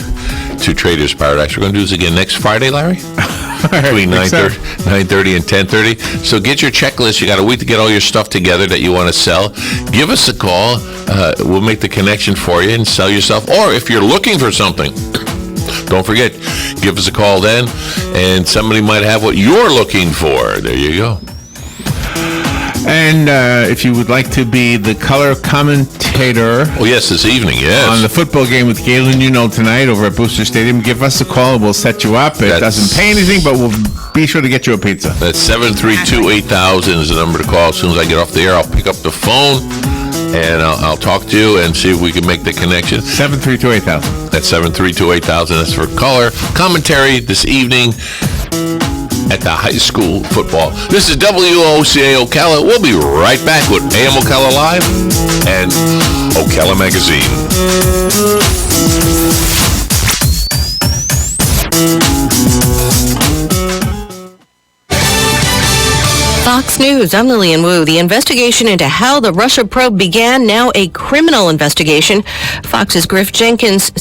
to Traders Paradise. We're going to do this again next Friday, Larry? Between 9:30 and 10:30. So get your checklist. You got a week to get all your stuff together that you want to sell. Give us a call. We'll make the connection for you and sell yourself. Or if you're looking for something, don't forget, give us a call then, and somebody might have what you're looking for. There you go. And if you would like to be the color commentator... Oh, yes, this evening, yes. ...on the football game with Galen tonight over at Booster Stadium, give us a call and we'll set you up. It doesn't pay anything, but we'll be sure to get you a pizza. That's 732-8000 is the number to call. As soon as I get off the air, I'll pick up the phone and I'll talk to you and see if we can make the connection. 732-8000. That's 732-8000. That's for color commentary this evening at the high school football. This is WOCA Ocala. We'll be right back with AM Ocala Live and Ocala Magazine. Fox News, I'm Lillian Wu. The investigation into how the Russia probe began, now a criminal investigation. Fox's Griff Jenkins